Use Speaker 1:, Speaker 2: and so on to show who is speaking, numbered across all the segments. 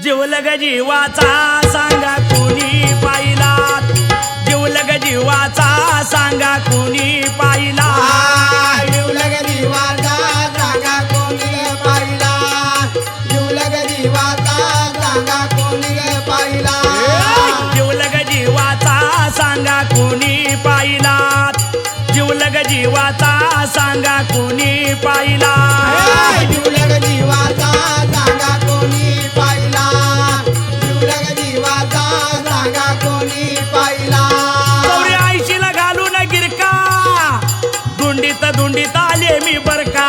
Speaker 1: जीवलग जीवाचा सांगा कोणी पाहिला, जीवलग जीवाचा सांगा कोणी पाहिला,
Speaker 2: जीवलग जीवाचा सांगा कोणी पाहिला, जीवलग जीवाचा सांगा कोणी पाहिला,
Speaker 1: जीवलग जीवाचा सांगा कोणी पाहिला, जीवलग जीवाचा सांगा कोणी पाहिला,
Speaker 2: जीवलग जीवाचा सांगा कोणी पाहिला, जीवलग जीवाचा सांगा कोणी पाहिला.
Speaker 1: चौरे ऐशीला घालून गिरका धुंडीत धुंडीत आले मी बरका,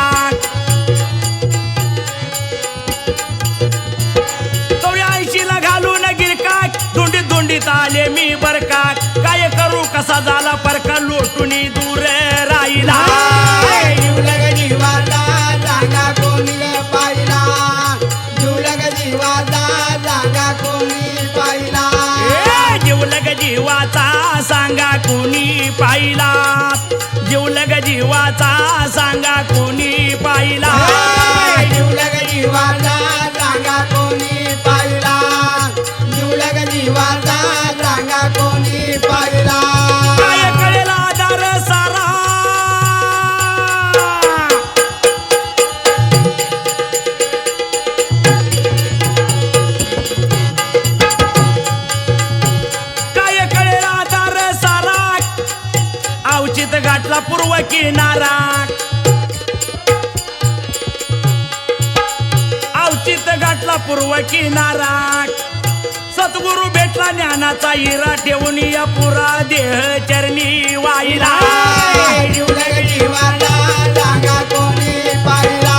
Speaker 1: चौरे ऐशीला घालून गिरका धुंडीत धुंडीत आले मी बरका, काय करू कसा झाला परका लोटूनी दूर राहिला,
Speaker 2: जीवलग जीवाचा सांगा कोणी पाहिला, जीवलग जीवाचा सांगा कोणी पाहिला,
Speaker 1: जीवलग जीवाचा सांगा कोणी पाहिला, जीवलग जीवाचा सांगा कोणी पाहिला,
Speaker 2: जीवलग जीवाचा सांगा कोणी पाहिला, जीवलग जीवाचा सांगा कोणी पाहिला.
Speaker 1: काय कळेल आधार सारा, काय कळेल आधार सारा, अवचित घाटला पूर्व किनारा, अवचित घाटला पूर्व किनारा, सद्गुरु भेटला ज्ञानाचा हिरा ठेवून या पुरा देह चरणी वाहिला,
Speaker 2: जीवलग जीवाचा सांगा कोणी पाहिला,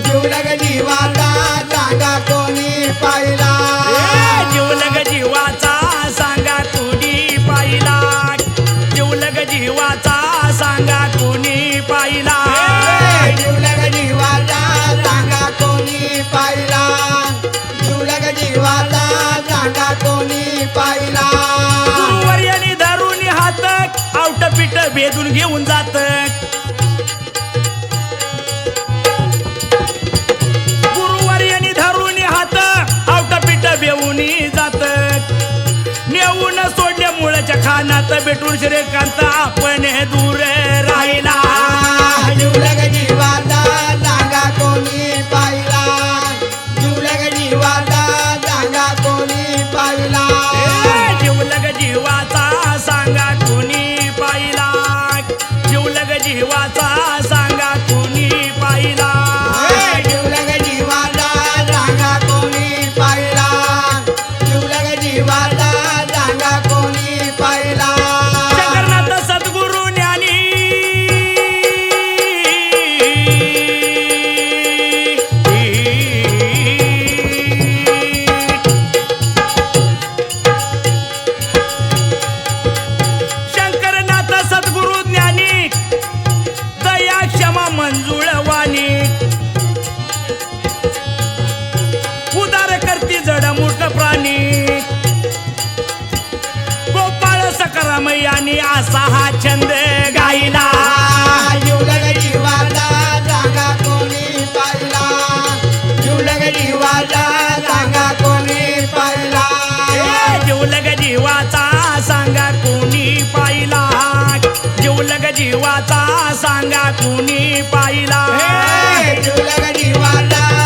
Speaker 2: जीवलग जीवाचा सांगा कोणी पाहिला,
Speaker 1: जीवलग जीवाचा सांगा कोणी पाहिला, जीवलग जीवाचा सांगा कोणी पाहिला,
Speaker 2: जीवलग जीवाचा सांगा कोणी पाहिला, जीवलग जीवाचा सांगा कोणी पाहिला.
Speaker 1: गुरुवर्याने धरून हात आवटपीठ भेदून घेऊन जात, गुरुवर्याने धरून हात आवटपीठ बेवून जात, नेऊन सोडले मुळच्या खानात भेटून श्रीकांत आपण दूर राहिला,
Speaker 2: जीवलग जीवाचा सांगा कोणी पाहिला, जीवलग जीवाचा सांगा कोणी पाहिला,
Speaker 1: जीवलग जीवाचा सांगा कोणी पाहिला, जीवलग जीवाचा सांगा कोणी पाहिला,
Speaker 2: जीवलग जीवाचा सांगा कोणी पाहिला, जीवलग जीवाचा सांगा कोणी पाहिला.
Speaker 1: शंकरनाथ सद्गुरु ज्ञानी शंकरनाथ सद्गुरु ज्ञानी दया क्षमा मंजुळवाणी, उदार करती जड मूर्ख प्राणी, गोपाळ सकरामयानी असा हा छंद गायला,
Speaker 2: जीवलग जीवाचा सांगा कोणी पाहिला, जीवलग जीवाचा सांगा कोणी पाहिला,
Speaker 1: जीवलग जीवाचा सांगा कोणी पाहिला, जीवलग जीवाचा सांगा कोणी पाहिला,
Speaker 2: जीवलग जीवाचा